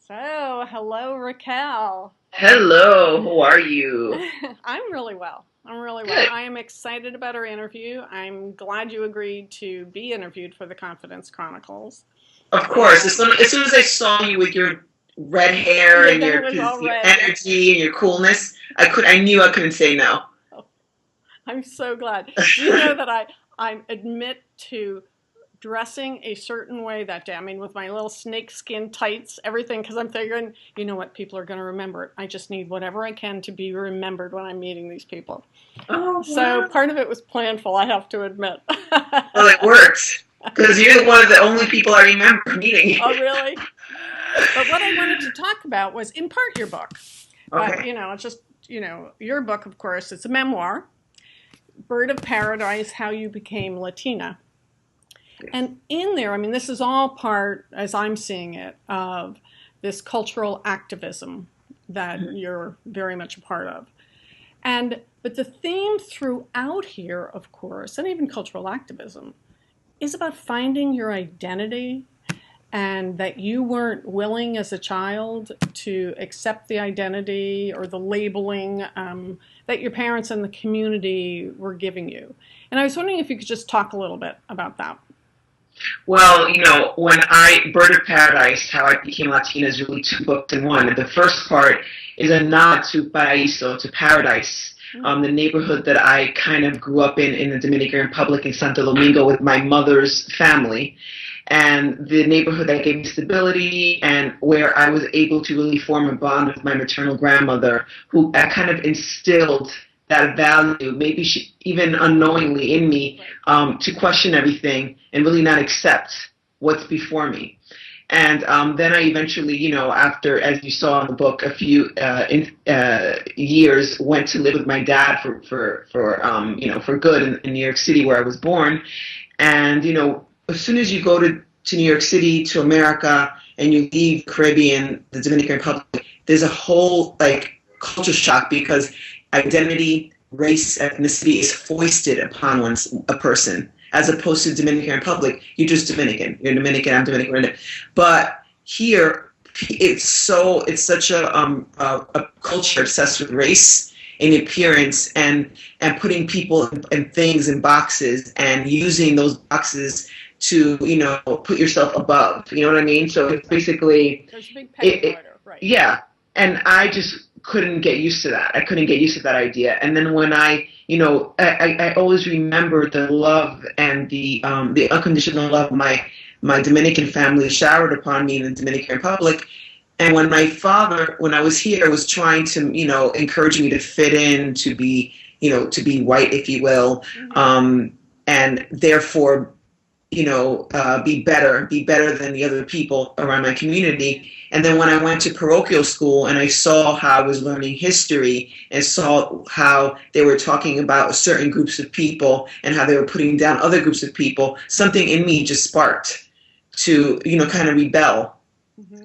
So, hello, Raquel. Hello, how are you? I'm really well. I'm really well. Good. I am excited about our interview. I'm glad you agreed to be interviewed for the Confidence Chronicles. Of course, as soon as I saw you with your red hair Yeah, and then it your was all your red. Yeah. energy and your coolness, I knew I couldn't say no. Oh, I'm so glad. Do you know that I admit to dressing a certain way that day? I mean, with my little snakeskin tights, everything, because I'm figuring, you know what, people are going to remember it. I just need whatever I can to be remembered when I'm meeting these people. Oh So wow! part of it was planful, I have to admit. Well, it worked because you're one of the only people I remember meeting. Oh, really? But what I wanted to talk about was in part your book. But, Okay. it's just, your book, of course, it's a memoir, Bird of Paradise, How You Became Latina. And in there, I mean, this is all part, as I'm seeing it, of this cultural activism that you're very much a part of. But the theme throughout here, of course, and even cultural activism, is about finding your identity and that you weren't willing as a child to accept the identity or the labeling that your parents and the community were giving you. And I was wondering if you could just talk a little bit about that. Well, when Bird of Paradise, How I Became Latina is really two books in one. And the first part is a nod to Paraíso, to paradise, the neighborhood that I kind of grew up in the Dominican Republic in Santo Domingo with my mother's family. And the neighborhood that gave me stability and where I was able to really form a bond with my maternal grandmother, who kind of instilled that value, maybe she, even unknowingly in me, to question everything and really not accept what's before me. And then I eventually, after, as you saw in the book, a few years, went to live with my dad for good in New York City, where I was born. And as soon as you go to New York City, to America, and you leave the Caribbean, the Dominican Republic, there's a whole culture shock because identity, race, ethnicity is foisted upon a person, as opposed to Dominican Republic. You're just Dominican. You're Dominican. I'm Dominican. But here, it's such a culture obsessed with race and appearance and putting people and things in boxes and using those boxes to put yourself above. You know what I mean? So it's basically There's a big pecking order, right? yeah. And I just couldn't get used to that. I couldn't get used to that idea. And then when I always remember the love and the unconditional love my Dominican family showered upon me in the Dominican Republic. And when my father, when I was here, was trying to, encourage me to fit in, to be white, if you will, and therefore, be better than the other people around my community. And then when I went to parochial school and I saw how I was learning history and saw how they were talking about certain groups of people and how they were putting down other groups of people, something in me just sparked to, kind of rebel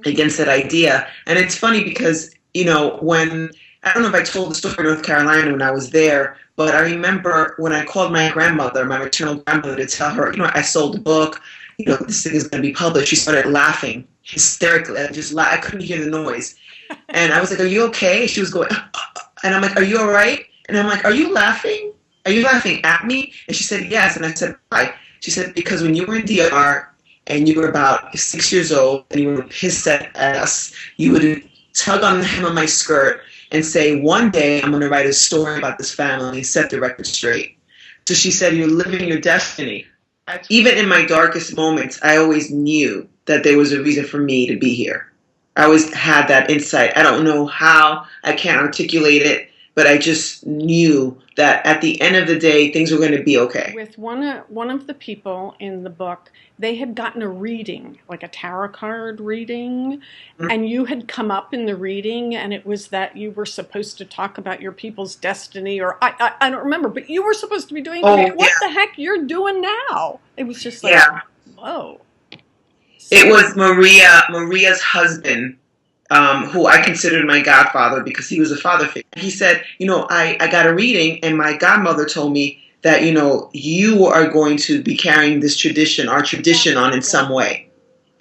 against that idea. And it's funny because, when, I don't know if I told the story in North Carolina when I was there, but I remember when I called my grandmother, my maternal grandmother, to tell her, I sold a book, this thing is going to be published. She started laughing hysterically. I couldn't hear the noise. And I was like, are you okay? She was going, and I'm like, are you all right? And I'm like, are you laughing? Are you laughing at me? And she said, yes. And I said, why? She said, because when you were in DR and you were about 6 years old and you were pissed at us, you would tug on the hem of my skirt and say, one day I'm going to write a story about this family and set the record straight. So she said, you're living your destiny. Even in my darkest moments, I always knew that there was a reason for me to be here. I always had that insight. I don't know how, I can't articulate it, but I just knew that at the end of the day, things were going to be okay. With one of the people in the book, they had gotten a reading, like a tarot card reading, and you had come up in the reading, and it was that you were supposed to talk about your people's destiny, or I don't remember, but you were supposed to be doing what the heck you're doing now. It was just like, whoa. It was Maria's husband, who I considered my godfather because he was a father figure. He said, I got a reading and my godmother told me that, you are going to be carrying this tradition, our tradition on in some way.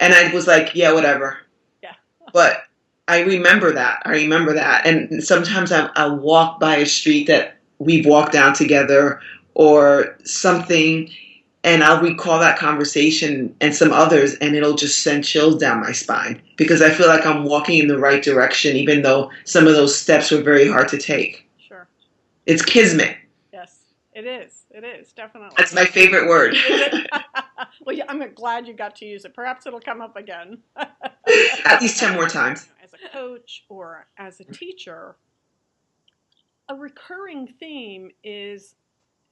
And I was like, yeah, whatever. Yeah. But I remember that. I remember that. And sometimes I'll walk by a street that we've walked down together or something, and I'll recall that conversation and some others, and it'll just send chills down my spine because I feel like I'm walking in the right direction, even though some of those steps were very hard to take. Sure. It's kismet. Yes, it is. It is, definitely. That's my favorite word. Well, yeah, I'm glad you got to use it. Perhaps it'll come up again. At least 10 more times. As a coach or as a teacher, a recurring theme is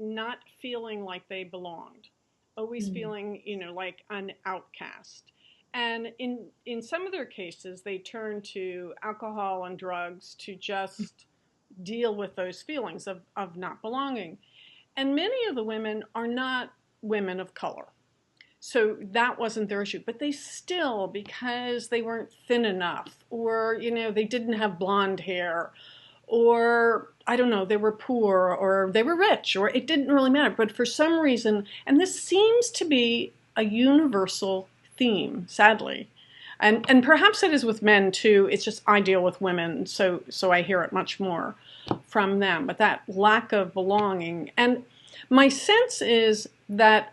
not feeling like they belonged, always feeling, like an outcast. And in some of their cases, they turn to alcohol and drugs to just deal with those feelings of not belonging. And many of the women are not women of color. So that wasn't their issue. But they still, because they weren't thin enough, or, they didn't have blonde hair, or, I don't know, they were poor, or they were rich, or it didn't really matter. But for some reason, and this seems to be a universal theme, sadly. And perhaps it is with men too. It's just I deal with women, so I hear it much more from them. But that lack of belonging. And my sense is that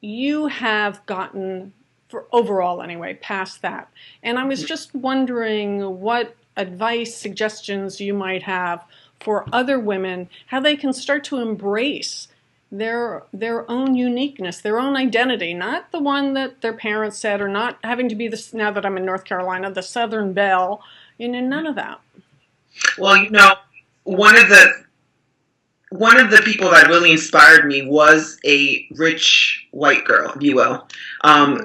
you have gotten, for overall anyway, past that. And I was just wondering what advice, suggestions you might have for other women, how they can start to embrace their own uniqueness, their own identity, not the one that their parents said, or not having to be this, now that I'm in North Carolina, the Southern Belle, none of that. Well, one of the people that really inspired me was a rich white girl, if you will,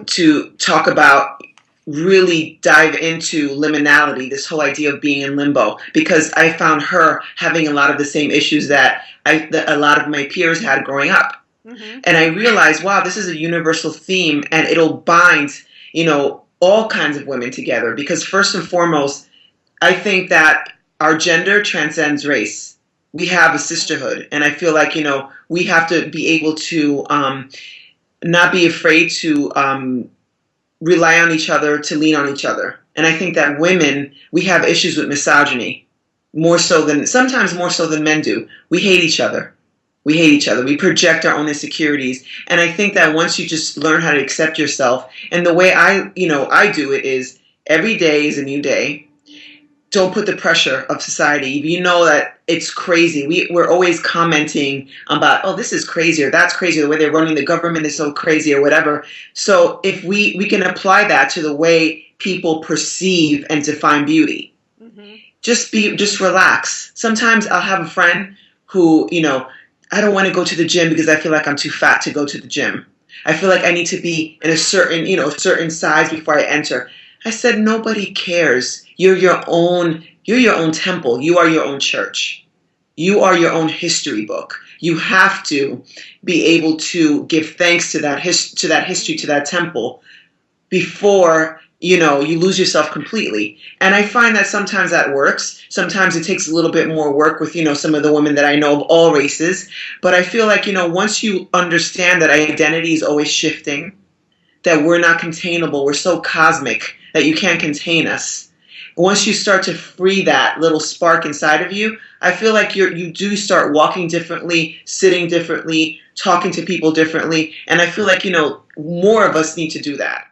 to talk about, really dive into liminality, this whole idea of being in limbo, because I found her having a lot of the same issues that a lot of my peers had growing up. And I realized, wow, this is a universal theme, and it'll bind, all kinds of women together, because first and foremost, I think that our gender transcends race. We have a sisterhood, and I feel like, we have to be able to not be afraid to rely on each other, to lean on each other. And I think that women, we have issues with misogyny, sometimes more so than men do. We hate each other. We project our own insecurities. And I think that once you just learn how to accept yourself, and the way I do it is every day is a new day. Don't put the pressure of society. You know that it's crazy. We're always commenting about, oh, this is crazy, or that's crazy, the way they're running the government is so crazy, or whatever. So if we can apply that to the way people perceive and define beauty, just relax. Sometimes I'll have a friend who, I don't want to go to the gym because I feel like I'm too fat to go to the gym. I feel like I need to be in a certain size before I enter. I said, nobody cares. You're your own temple. You are your own church. You are your own history book. You have to be able to give thanks to that history, to that temple, before you lose yourself completely. And I find that sometimes that works. Sometimes it takes a little bit more work with some of the women that I know of all races. But I feel like once you understand that identity is always shifting, that we're not containable, we're so cosmic that you can't contain us. Once you start to free that little spark inside of you, I feel like you do start walking differently, sitting differently, talking to people differently. And I feel like, more of us need to do that.